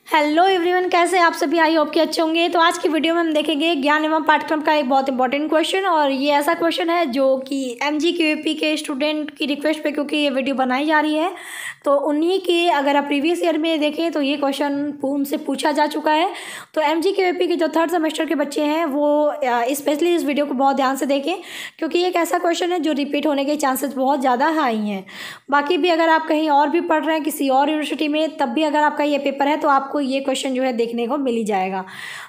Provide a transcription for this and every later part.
Hello everyone, कैसे आप सभी? आई होप कि अच्छे होंगे। तो आज की वीडियो में हम देखेंगे ज्ञान एवं पाठ्यक्रम का एक बहुत इंपॉर्टेंट क्वेश्चन। और ये ऐसा क्वेश्चन है जो कि MGQAP के स्टूडेंट की रिक्वेस्ट पे, क्योंकि ये वीडियो बनाई जा रही है, तो उन्हीं की अगर आप प्रीवियस ईयर में देखें तो ये क्वेश्चन उनसे पूछा जा चुका है। तो MGQAP के जो थर्ड सेमेस्टर के बच्चे हैं वो स्पेशली इस वीडियो को बहुत ध्यान से देखें, क्योंकि एक ऐसा क्वेश्चन है जो रिपीट होने के चांसेस बहुत ज़्यादा हाई हैं। बाकी भी अगर आप कहीं और भी पढ़ रहे हैं किसी और यूनिवर्सिटी में, तब भी अगर आपका ये पेपर है तो आपको ये क्वेश्चन जो है देखने को मिल ही जाएगा।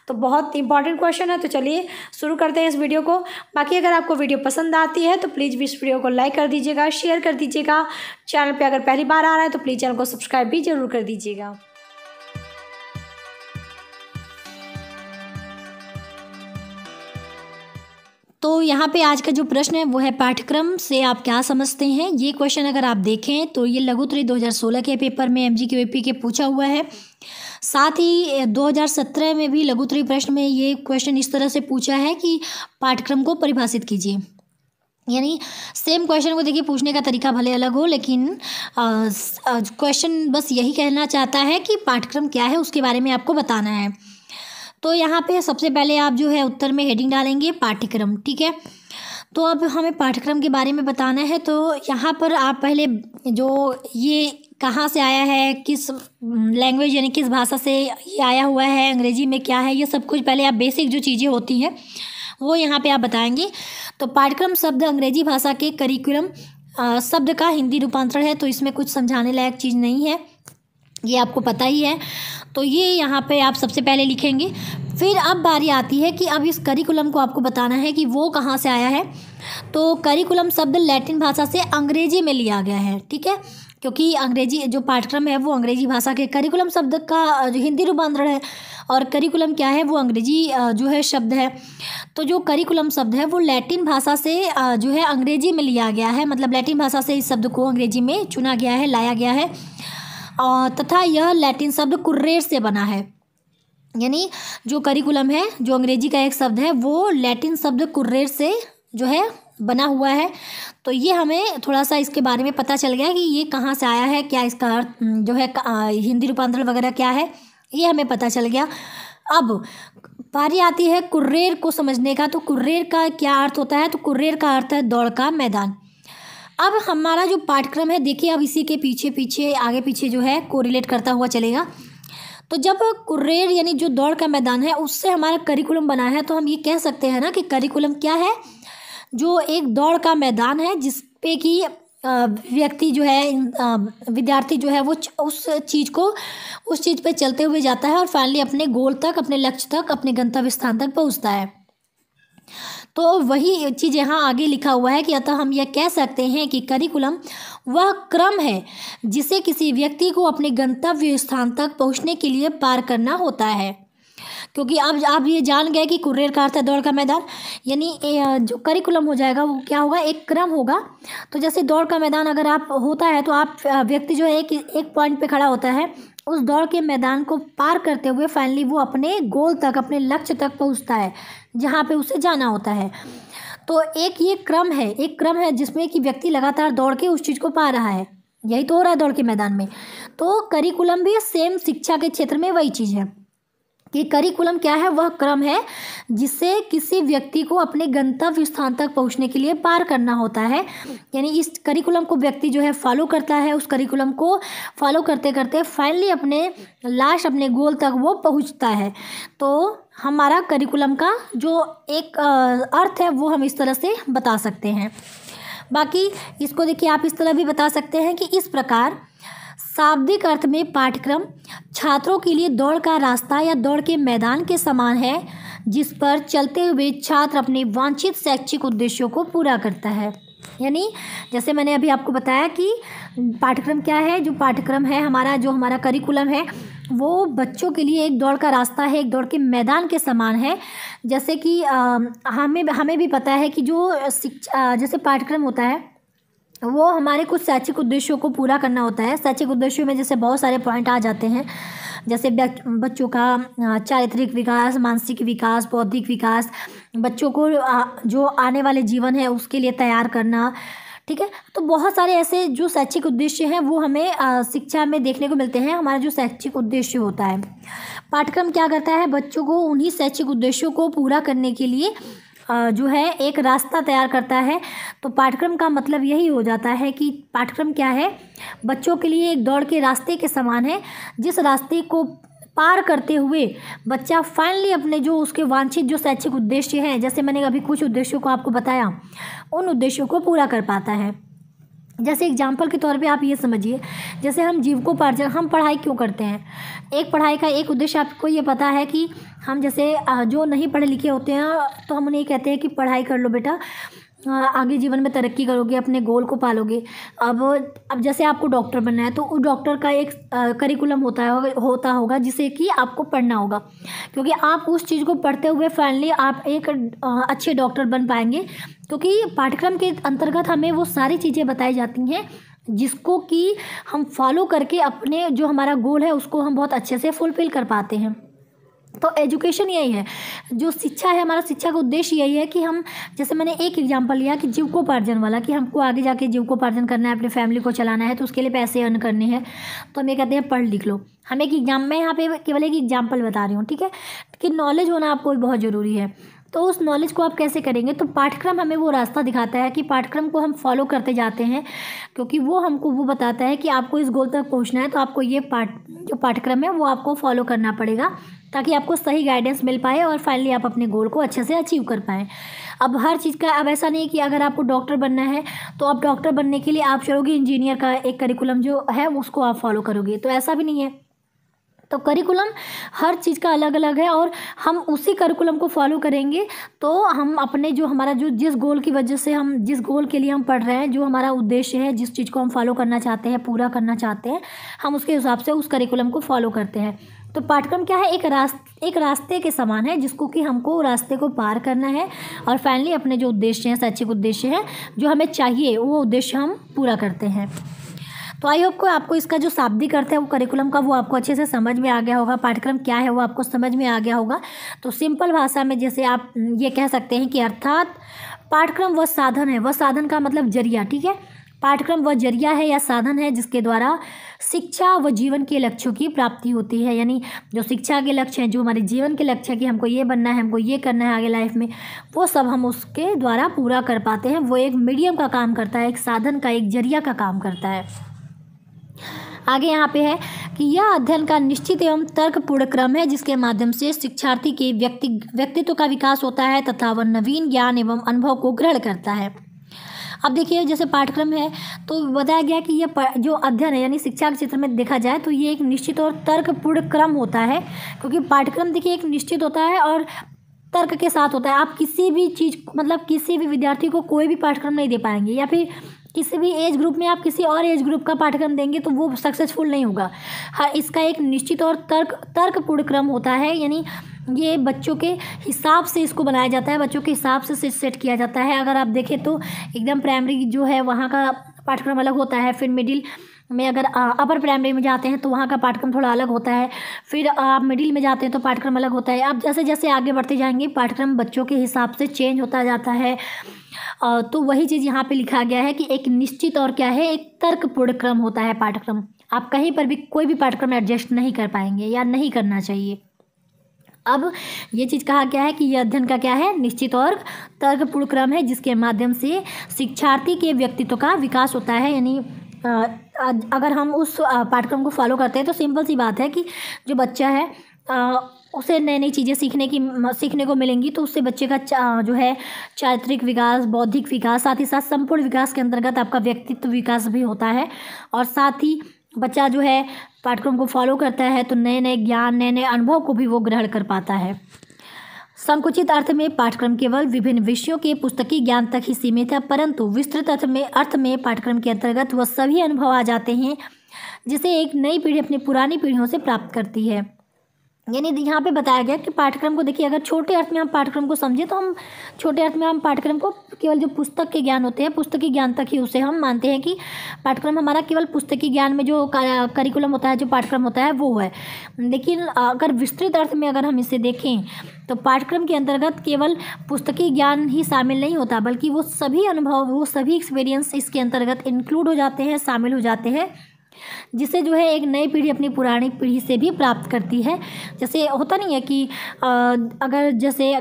तो बहुत इंपॉर्टेंट क्वेश्चन है। तो चलिए शुरू करते हैं इस वीडियो को। बाकी अगर आपको वीडियो पसंद आती है तो प्लीज़ भी इस वीडियो को लाइक कर दीजिएगा, शेयर कर दीजिएगा। चैनल पे अगर पहली बार आ रहा है तो प्लीज़ चैनल को सब्सक्राइब भी जरूर कर दीजिएगा। तो यहाँ पे आज का जो प्रश्न है वो है, पाठ्यक्रम से आप क्या समझते हैं। ये क्वेश्चन अगर आप देखें तो ये लघु उत्तरी 2016 के पेपर में MGQAP के पूछा हुआ है। साथ ही 2017 में भी लघु उत्तरी प्रश्न में ये क्वेश्चन इस तरह से पूछा है कि पाठ्यक्रम को परिभाषित कीजिए। यानी सेम क्वेश्चन को देखिए, पूछने का तरीका भले अलग हो, लेकिन क्वेश्चन बस यही कहना चाहता है कि पाठ्यक्रम क्या है उसके बारे में आपको बताना है। तो यहाँ पे सबसे पहले आप जो है उत्तर में हेडिंग डालेंगे पाठ्यक्रम, ठीक है। तो अब हमें पाठ्यक्रम के बारे में बताना है। तो यहाँ पर आप पहले जो ये कहाँ से आया है, किस लैंग्वेज यानी किस भाषा से ये आया हुआ है, अंग्रेजी में क्या है, ये सब कुछ पहले आप बेसिक जो चीज़ें होती हैं वो यहाँ पे आप बताएंगे। तो पाठ्यक्रम शब्द अंग्रेजी भाषा के करिकुलम शब्द का हिंदी रूपांतरण है, तो इसमें कुछ समझाने लायक चीज़ नहीं है, ये आपको पता ही है। तो ये यहाँ पे आप सबसे पहले लिखेंगे। फिर अब बारी आती है कि अब इस करिकुलम को आपको बताना है कि वो कहाँ से आया है। तो करिकुलम शब्द लैटिन भाषा से अंग्रेजी में लिया गया है, ठीक है, क्योंकि अंग्रेजी जो पाठ्यक्रम है वो अंग्रेजी भाषा के करिकुलम शब्द का जो हिंदी रूपांतरण है, और करिकुलम क्या है वो अंग्रेजी जो है शब्द है। तो जो करिकुलम शब्द है वो लैटिन भाषा से जो है अंग्रेजी में लिया गया है, मतलब लैटिन भाषा से इस शब्द को अंग्रेजी में चुना गया है, लाया गया है। तथा यह लैटिन शब्द कुर्रेर से बना है। यानी जो करिकुलम है, जो अंग्रेजी का एक शब्द है, वो लैटिन शब्द कुर्रेर से जो है बना हुआ है। तो ये हमें थोड़ा सा इसके बारे में पता चल गया कि ये कहाँ से आया है, क्या इसका अर्थ जो है हिंदी रूपांतरण वगैरह क्या है, ये हमें पता चल गया। अब बारी आती है कुर्रेर को समझने का। तो कुर्रेर का क्या अर्थ होता है? तो कुर्रेर का अर्थ है दौड़ का मैदान। अब हमारा जो पाठ्यक्रम है, देखिए अब इसी के पीछे पीछे आगे पीछे जो है कोरिलेट करता हुआ चलेगा। तो जब कुर्रेर यानी जो दौड़ का मैदान है उससे हमारा करिकुलम बना है, तो हम ये कह सकते हैं ना कि करिकुलम क्या है? जो एक दौड़ का मैदान है जिस पे कि व्यक्ति जो है, विद्यार्थी जो है वो उस चीज़ पे चलते हुए जाता है और फाइनली अपने गोल तक, अपने लक्ष्य तक, अपने गंतव्य स्थान तक पहुँचता है। तो वही चीज़ यहाँ आगे लिखा हुआ है कि अतः हम यह कह सकते हैं कि करिकुलम वह क्रम है जिसे किसी व्यक्ति को अपने गंतव्य स्थान तक पहुँचने के लिए पार करना होता है। क्योंकि अब आप ये जान गए कि कुर्रेर का अर्थ है दौड़ का मैदान, यानी जो करिकुलम हो जाएगा वो क्या होगा? एक क्रम होगा। तो जैसे दौड़ का मैदान अगर आप होता है तो आप व्यक्ति जो है एक पॉइंट पे खड़ा होता है, उस दौड़ के मैदान को पार करते हुए फाइनली वो अपने गोल तक, अपने लक्ष्य तक पहुंचता है जहाँ पे उसे जाना होता है। तो एक ये क्रम है जिसमें कि व्यक्ति लगातार दौड़ के उस चीज़ को पा रहा है। यही तो हो रहा है दौड़ के मैदान में। तो करिकुलम भी सेम शिक्षा के क्षेत्र में वही चीज़ है कि करिकुलम क्या है? वह क्रम है जिससे किसी व्यक्ति को अपने गंतव्य स्थान तक पहुंचने के लिए पार करना होता है। यानी इस करिकुलम को व्यक्ति जो है फॉलो करता है, उस करिकुलम को फॉलो करते करते फाइनली अपने गोल तक वो पहुंचता है। तो हमारा करिकुलम का जो एक अर्थ है वो हम इस तरह से बता सकते हैं। बाकी इसको देखिए, आप इस तरह भी बता सकते हैं कि इस प्रकार शाब्दिक अर्थ में पाठ्यक्रम छात्रों के लिए दौड़ का रास्ता या दौड़ के मैदान के समान है, जिस पर चलते हुए छात्र अपने वांछित शैक्षिक उद्देश्यों को पूरा करता है। यानी जैसे मैंने अभी आपको बताया कि पाठ्यक्रम क्या है, जो पाठ्यक्रम है जो हमारा करिकुलम है वो बच्चों के लिए एक दौड़ का रास्ता है, एक दौड़ के मैदान के समान है। जैसे कि हमें भी पता है कि जो जैसे पाठ्यक्रम होता है वो हमारे कुछ शैक्षिक उद्देश्यों को पूरा करना होता है। शैक्षिक उद्देश्यों में जैसे बहुत सारे पॉइंट आ जाते हैं, जैसे बच्चों का चारित्रिक विकास, मानसिक विकास, बौद्धिक विकास, बच्चों को जो आने वाले जीवन है उसके लिए तैयार करना, ठीक है। तो बहुत सारे ऐसे जो शैक्षिक उद्देश्य हैं वो हमें शिक्षा में देखने को मिलते हैं। हमारा जो शैक्षिक उद्देश्य होता है, पाठ्यक्रम क्या करता है, बच्चों को उन्हीं शैक्षिक उद्देश्यों को पूरा करने के लिए जो है एक रास्ता तैयार करता है। तो पाठ्यक्रम का मतलब यही हो जाता है कि पाठ्यक्रम क्या है, बच्चों के लिए एक दौड़ के रास्ते के समान है, जिस रास्ते को पार करते हुए बच्चा फाइनली अपने जो उसके वांछित जो शैक्षिक उद्देश्य हैं, जैसे मैंने अभी कुछ उद्देश्यों को आपको बताया, उन उद्देश्यों को पूरा कर पाता है। जैसे एग्जाम्पल के तौर पे आप ये समझिए, जैसे हम जीविकोपार्जन, हम पढ़ाई क्यों करते हैं, एक पढ़ाई का एक उद्देश्य आपको ये पता है कि हम जैसे जो नहीं पढ़े लिखे होते हैं तो हम उन्हें कहते हैं कि पढ़ाई कर लो बेटा, आगे जीवन में तरक्की करोगे, अपने गोल को पालोगे। अब जैसे आपको डॉक्टर बनना है तो उस डॉक्टर का एक करिकुलम होता होगा जिसे कि आपको पढ़ना होगा, क्योंकि आप उस चीज़ को पढ़ते हुए फाइनली आप एक अच्छे डॉक्टर बन पाएंगे, क्योंकि पाठ्यक्रम के अंतर्गत हमें वो सारी चीज़ें बताई जाती हैं जिसको कि हम फॉलो करके अपने जो हमारा गोल है उसको हम बहुत अच्छे से फुलफिल कर पाते हैं। तो एजुकेशन यही है, जो शिक्षा है, हमारा शिक्षा का उद्देश्य यही है कि हम, जैसे मैंने एक एग्जांपल लिया कि जीविकोपार्जन वाला, कि हमको आगे जाके जीविकोपार्जन करना है, अपने फैमिली को चलाना है, तो उसके लिए पैसे अर्न करने हैं, तो हम ये कहते हैं पढ़ लिख लो। हम एक एग्जाम, मैं यहाँ पे केवल एक एग्जाम्पल बता रही हूँ, ठीक है, कि नॉलेज होना आपको बहुत ज़रूरी है। तो उस नॉलेज को आप कैसे करेंगे, तो पाठ्यक्रम हमें वो रास्ता दिखाता है कि पाठ्यक्रम को हम फॉलो करते जाते हैं, क्योंकि वो हमको वो बताता है कि आपको इस गोल तक पहुंचना है तो आपको ये जो पाठ्यक्रम है वो आपको फॉलो करना पड़ेगा, ताकि आपको सही गाइडेंस मिल पाए और फाइनली आप अपने गोल को अच्छे से अचीव कर पाएँ। अब हर चीज़ का, अब ऐसा नहीं है कि अगर आपको डॉक्टर बनना है तो आप डॉक्टर बनने के लिए आप चलोगे इंजीनियर का एक करिकुलम जो है उसको आप फॉलो करोगे, तो ऐसा भी नहीं है। तो करिकुलम हर चीज़ का अलग अलग है और हम उसी करिकुलम को फॉलो करेंगे तो हम अपने जो हमारा जो जिस गोल की वजह से हम जिस गोल के लिए हम पढ़ रहे हैं, जो हमारा उद्देश्य है, जिस चीज़ को हम फॉलो करना चाहते हैं, पूरा करना चाहते हैं, हम उसके हिसाब से उस करिकुलम को फॉलो करते हैं। तो पाठ्यक्रम क्या है, एक रास्ते के समान है जिसको कि हमको रास्ते को पार करना है और फाइनली अपने जो उद्देश्य हैं, शैक्षिक उद्देश्य हैं जो हमें चाहिए, वो उद्देश्य हम पूरा करते हैं। तो आई होप को आपको इसका जो शाब्दिक अर्थ है वो करिकुलम का वो आपको अच्छे से समझ में आ गया होगा, पाठ्यक्रम क्या है वो आपको समझ में आ गया होगा। तो सिंपल भाषा में जैसे आप ये कह सकते हैं कि अर्थात पाठ्यक्रम वह साधन है, वह साधन का मतलब जरिया, ठीक है, पाठ्यक्रम वह जरिया है या साधन है जिसके द्वारा शिक्षा व जीवन के लक्ष्यों की प्राप्ति होती है। यानी जो शिक्षा के लक्ष्य हैं, जो हमारे जीवन के लक्ष्य है कि हमको ये बनना है, हमको ये करना है आगे लाइफ में, वो सब हम उसके द्वारा पूरा कर पाते हैं। वो एक मीडियम का काम करता है, एक साधन का, एक जरिया का काम करता है। आगे यहाँ पे है कि यह अध्ययन का निश्चित एवं तर्कपूर्ण क्रम है जिसके माध्यम से शिक्षार्थी के व्यक्तित्व का विकास होता है तथा वह नवीन ज्ञान एवं अनुभव को ग्रहण करता है। अब देखिए, जैसे पाठ्यक्रम है तो बताया गया कि यह जो अध्ययन है यानी शिक्षा के क्षेत्र में देखा जाए तो ये एक निश्चित और तर्कपूर्ण क्रम होता है, क्योंकि पाठ्यक्रम देखिए एक निश्चित होता है और तर्क के साथ होता है। आप किसी भी चीज़, मतलब किसी भी विद्यार्थी को कोई भी पाठ्यक्रम नहीं दे पाएंगे, या फिर किसी भी एज ग्रुप में आप किसी और एज ग्रुप का पाठ्यक्रम देंगे तो वो सक्सेसफुल नहीं होगा। हाँ, इसका एक निश्चित और तर्कपूर्ण क्रम होता है, यानी ये बच्चों के हिसाब से इसको बनाया जाता है, बच्चों के हिसाब से सेट किया जाता है। अगर आप देखें तो एकदम प्राइमरी जो है वहाँ का पाठ्यक्रम अलग होता है, फिर मिडिल में अगर अपर प्राइमरी में जाते हैं तो वहाँ का पाठ्यक्रम थोड़ा अलग होता है, फिर आप मिडिल में जाते हैं तो पाठ्यक्रम अलग होता है। आप जैसे जैसे आगे बढ़ते जाएंगे पाठ्यक्रम बच्चों के हिसाब से चेंज होता जाता है। तो वही चीज़ यहाँ पे लिखा गया है कि एक निश्चित और क्या है, एक तर्कपूर्ण क्रम होता है पाठ्यक्रम। आप कहीं पर भी कोई भी पाठ्यक्रम एडजस्ट नहीं कर पाएंगे या नहीं करना चाहिए। अब ये चीज़ कहा गया है कि यह अध्ययन का क्या है, निश्चित और तर्कपूर्ण क्रम है जिसके माध्यम से शिक्षार्थी के व्यक्तित्व का विकास होता है। यानी अगर हम उस पाठ्यक्रम को फॉलो करते हैं तो सिंपल सी बात है कि जो बच्चा है उसे नई नई चीज़ें सीखने को मिलेंगी, तो उससे बच्चे का जो है चारित्रिक विकास, बौद्धिक विकास, साथ ही साथ संपूर्ण विकास के अंतर्गत आपका व्यक्तित्व विकास भी होता है। और साथ ही बच्चा जो है पाठ्यक्रम को फॉलो करता है तो नए नए ज्ञान, नए नए अनुभव को भी वो ग्रहण कर पाता है। संकुचित अर्थ में पाठ्यक्रम केवल विभिन्न विषयों के पुस्तकीय ज्ञान तक ही सीमित है, परंतु विस्तृत अर्थ में पाठ्यक्रम के अंतर्गत वह सभी अनुभव आ जाते हैं जिसे एक नई पीढ़ी अपनी पुरानी पीढ़ियों से प्राप्त करती है। यानी यहाँ पे बताया गया कि पाठ्यक्रम को देखिए, अगर छोटे अर्थ में हम पाठ्यक्रम को समझे तो हम छोटे अर्थ में हम पाठ्यक्रम को केवल जो पुस्तक के ज्ञान होते हैं, पुस्तकी ज्ञान तक ही उसे हम मानते हैं कि पाठ्यक्रम हमारा केवल पुस्तकी ज्ञान में जो करिकुलम होता है, जो पाठ्यक्रम होता है वो है। लेकिन अगर विस्तृत अर्थ में अगर हम इसे देखें तो पाठ्यक्रम के अंतर्गत केवल पुस्तकी ज्ञान ही शामिल नहीं होता, बल्कि वो सभी अनुभव, वो सभी एक्सपीरियंस इसके अंतर्गत इंक्लूड हो जाते हैं, शामिल हो जाते हैं, जिससे जो है एक नई पीढ़ी अपनी पुरानी पीढ़ी से भी प्राप्त करती है। जैसे होता नहीं है कि अगर जैसे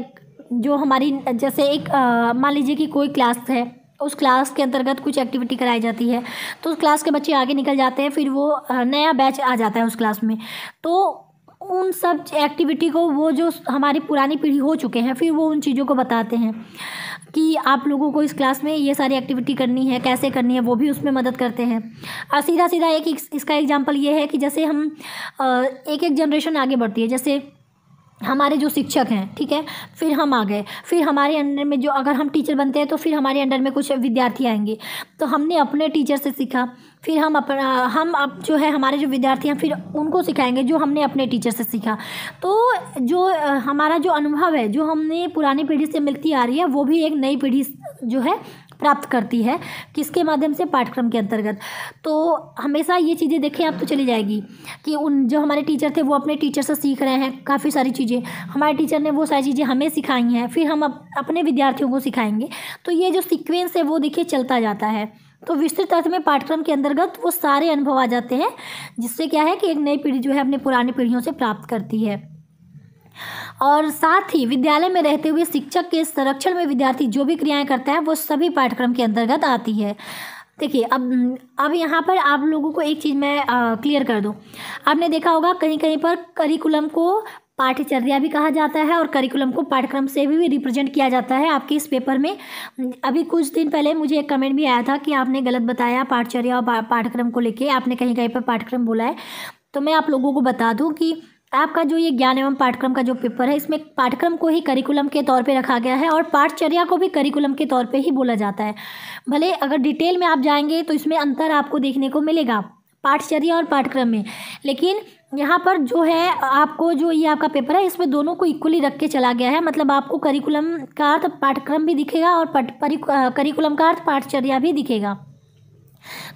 जो हमारी जैसे एक मान लीजिए कि कोई क्लास है, उस क्लास के अंतर्गत कुछ एक्टिविटी कराई जाती है, तो उस क्लास के बच्चे आगे निकल जाते हैं, फिर वो नया बैच आ जाता है उस क्लास में, तो उन सब एक्टिविटी को वो जो हमारी पुरानी पीढ़ी हो चुके हैं, फिर वो उन चीज़ों को बताते हैं कि आप लोगों को इस क्लास में ये सारी एक्टिविटी करनी है, कैसे करनी है, वो भी उसमें मदद करते हैं। और सीधा सीधा एक इसका एग्जांपल ये है कि जैसे हम एक एक जनरेशन आगे बढ़ती है, जैसे हमारे जो शिक्षक हैं, ठीक है, फिर हम आ गए, फिर हमारे अंडर में जो, अगर हम टीचर बनते हैं तो फिर हमारे अंडर में कुछ विद्यार्थी आएंगे, तो हमने अपने टीचर से सीखा, फिर हम अब जो है हमारे जो विद्यार्थी हैं फिर उनको सिखाएंगे जो हमने अपने टीचर से सीखा। तो जो हमारा जो अनुभव है, जो हमने पुरानी पीढ़ी से मिलती आ रही है, वो भी एक नई पीढ़ी जो है प्राप्त करती है, किसके माध्यम से, पाठ्यक्रम के अंतर्गत। तो हमेशा ये चीज़ें देखें आप तो चली जाएगी कि उन जो हमारे टीचर थे वो अपने टीचर से सीख रहे हैं काफ़ी सारी चीज़ें, हमारे टीचर ने वो सारी चीज़ें हमें सिखाई हैं, फिर हम अपने विद्यार्थियों को सिखाएंगे। तो ये जो सीक्वेंस है वो देखिए चलता जाता है। तो विस्तृत अर्थ में पाठ्यक्रम के अंतर्गत वो सारे अनुभव आ जाते हैं, जिससे क्या है कि एक नई पीढ़ी जो है अपनी पुरानी पीढ़ियों से प्राप्त करती है। और साथ ही विद्यालय में रहते हुए शिक्षक के संरक्षण में विद्यार्थी जो भी क्रियाएं करता है वो सभी पाठ्यक्रम के अंतर्गत आती है। देखिए अब यहाँ पर आप लोगों को एक चीज़ मैं क्लियर कर दूँ। आपने देखा होगा कहीं कहीं पर करिकुलम को पाठ्यचर्या भी कहा जाता है और करिकुलम को पाठ्यक्रम से भी रिप्रेजेंट किया जाता है आपके इस पेपर में। अभी कुछ दिन पहले मुझे एक कमेंट भी आया था कि आपने गलत बताया पाठ्यचर्या और पाठ्यक्रम को लेके, आपने कहीं कहीं पर पाठ्यक्रम बोला है। तो मैं आप लोगों को बता दूं कि आपका जो ये ज्ञान एवं पाठ्यक्रम का जो पेपर है, इसमें पाठ्यक्रम को ही करिकुलम के तौर पे रखा गया है और पाठ्यचर्या को भी करिकुलम के तौर पे ही बोला जाता है। भले अगर डिटेल में आप जाएंगे तो इसमें अंतर आपको देखने को मिलेगा पाठ्यचर्या और पाठ्यक्रम में, लेकिन यहाँ पर जो है आपको जो ये आपका पेपर है इसमें दोनों को इक्वली रख के चला गया है। मतलब आपको करिकुलम का अर्थ पाठ्यक्रम भी दिखेगा और करिकुलम का अर्थ पाठ्यचर्या भी दिखेगा।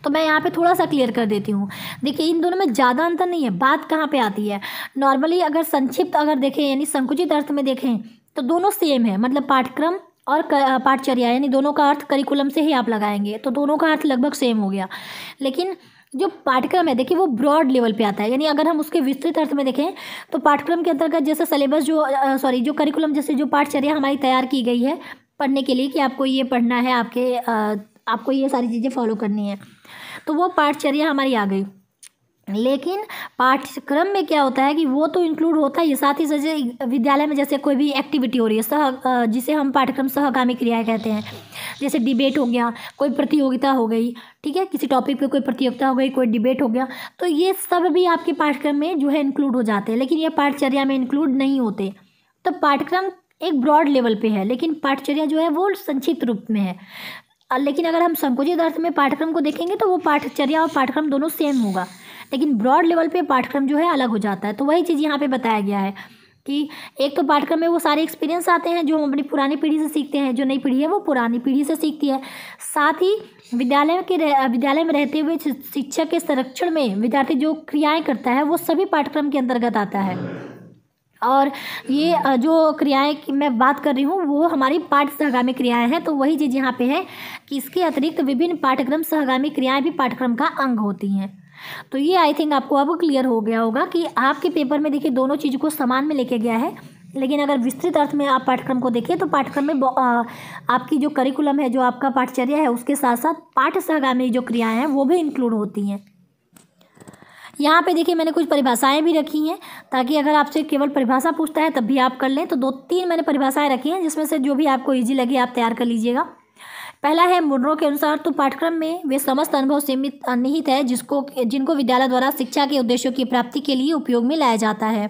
तो मैं यहाँ पे थोड़ा सा क्लियर कर देती हूँ। देखिए इन दोनों में ज़्यादा अंतर नहीं है। बात कहाँ पे आती है, नॉर्मली अगर संक्षिप्त अगर देखें यानी संकुचित अर्थ में देखें तो दोनों सेम है। मतलब पाठ्यक्रम और पाठ्यचर्या यानी दोनों का अर्थ करिकुलम से ही आप लगाएंगे तो दोनों का अर्थ लगभग सेम हो गया। लेकिन जो पाठ्यक्रम है देखिए वो ब्रॉड लेवल पे आता है, यानी अगर हम उसके विस्तृत अर्थ में देखें तो पाठ्यक्रम के अंतर्गत जैसे सिलेबस जो करिकुलम जैसे जो पाठ्यचर्या हमारी तैयार की गई है पढ़ने के लिए कि आपको ये पढ़ना है, आपको ये सारी चीज़ें फॉलो करनी है, तो वो पाठ्यचर्या हमारी आ गई। लेकिन पाठ्यक्रम में क्या होता है कि वो तो इंक्लूड होता है ये, साथ ही जैसे विद्यालय में जैसे कोई भी एक्टिविटी हो रही है जिसे हम पाठ्यक्रम सहगामी क्रियाएं कहते हैं, जैसे डिबेट हो गया, कोई प्रतियोगिता हो गई, ठीक है, किसी टॉपिक पे कोई प्रतियोगिता हो गई, कोई डिबेट हो गया, तो ये सब भी आपके पाठ्यक्रम में जो है इंक्लूड हो जाते हैं, लेकिन ये पाठ्यचर्या में इंक्लूड नहीं होते। तो पाठ्यक्रम एक ब्रॉड लेवल पे है लेकिन पाठ्यचर्या जो है वो संक्षिप्त रूप में है। लेकिन अगर हम संकुचित अर्थ में पाठ्यक्रम को देखेंगे तो वो पाठ्यचर्या और पाठ्यक्रम दोनों सेम होगा, लेकिन ब्रॉड लेवल पे पाठ्यक्रम जो है अलग हो जाता है। तो वही चीज़ यहाँ पे बताया गया है कि एक तो पाठ्यक्रम में वो सारे एक्सपीरियंस आते हैं जो हम अपनी पुरानी पीढ़ी से सीखते हैं, जो नई पीढ़ी है वो पुरानी पीढ़ी से सीखती है। साथ ही विद्यालय में रहते हुए शिक्षक के संरक्षण में विद्यार्थी जो क्रियाएँ करता है वो सभी पाठ्यक्रम के अंतर्गत आता है। और ये जो क्रियाएं की मैं बात कर रही हूँ वो हमारी पाठ्य सहगामी क्रियाएं हैं। तो वही चीज़ यहाँ पे है कि इसके अतिरिक्त विभिन्न पाठ्यक्रम सहगामी क्रियाएं भी पाठ्यक्रम का अंग होती हैं। तो ये आई थिंक आपको अब क्लियर हो गया होगा कि आपके पेपर में देखिए दोनों चीज़ों को समान में लेके गया है, लेकिन अगर विस्तृत अर्थ में आप पाठ्यक्रम को देखें तो पाठ्यक्रम में आपकी जो करिकुलम है, जो आपका पाठ्यचर्या है, उसके साथ साथ पाठ्य सहगामी जो क्रियाएँ हैं वो भी इंक्लूड होती हैं। यहाँ पे देखिए मैंने कुछ परिभाषाएं भी रखी हैं ताकि अगर आपसे केवल परिभाषा पूछता है तब भी आप कर लें। तो 2-3 मैंने परिभाषाएं रखी हैं जिसमें से जो भी आपको इजी लगे आप तैयार कर लीजिएगा। पहला है मुनरो के अनुसार तो पाठ्यक्रम में वे समस्त अनुभव सीमित निहित है जिनको विद्यालय द्वारा शिक्षा के उद्देश्यों की प्राप्ति के लिए उपयोग में लाया जाता है।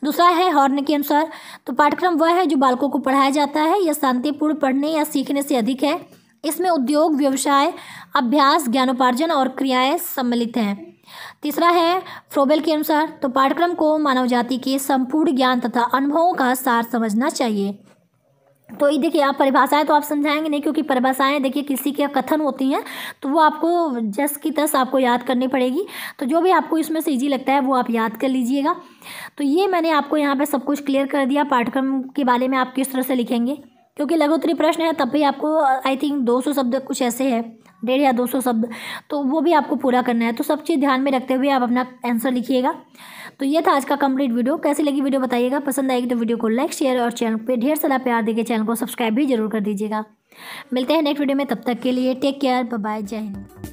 दूसरा है हॉर्न के अनुसार तो पाठ्यक्रम वह है जो बालकों को पढ़ाया जाता है, यह शांतिपूर्ण पढ़ने या सीखने से अधिक है। इसमें उद्योग, व्यवसाय, अभ्यास, ज्ञानोपार्जन और क्रियाएं सम्मिलित हैं। तीसरा है फ्रोबेल के अनुसार, तो पाठ्यक्रम को मानव जाति के संपूर्ण ज्ञान तथा अनुभवों का सार समझना चाहिए। तो ये देखिए, आप परिभाषाएं तो आप समझाएंगे नहीं, क्योंकि परिभाषाएं देखिए किसी के कथन होती हैं तो वो आपको जस की तस आपको याद करनी पड़ेगी। तो जो भी आपको इसमें से ईजी लगता है वो आप याद कर लीजिएगा। तो ये मैंने आपको यहाँ पे सब कुछ क्लियर कर दिया, पाठ्यक्रम के बारे में आप किस तरह से लिखेंगे, क्योंकि लघुत्तरीय प्रश्न है तब भी आपको आई थिंक 200 शब्द कुछ ऐसे है, 150 या 200 शब्द, तो वो भी आपको पूरा करना है। तो सब चीज़ ध्यान में रखते हुए आप अपना आंसर लिखिएगा। तो ये था आज का कंप्लीट वीडियो। कैसी लगी वीडियो बताइएगा, पसंद आएगी तो वीडियो को लाइक शेयर और चैनल पे ढेर सारा प्यार देके चैनल को सब्सक्राइब भी जरूर कर दीजिएगा। मिलते हैं नेक्स्ट वीडियो में, तब तक के लिए टेक केयर, बाय बाय, जय हिंद।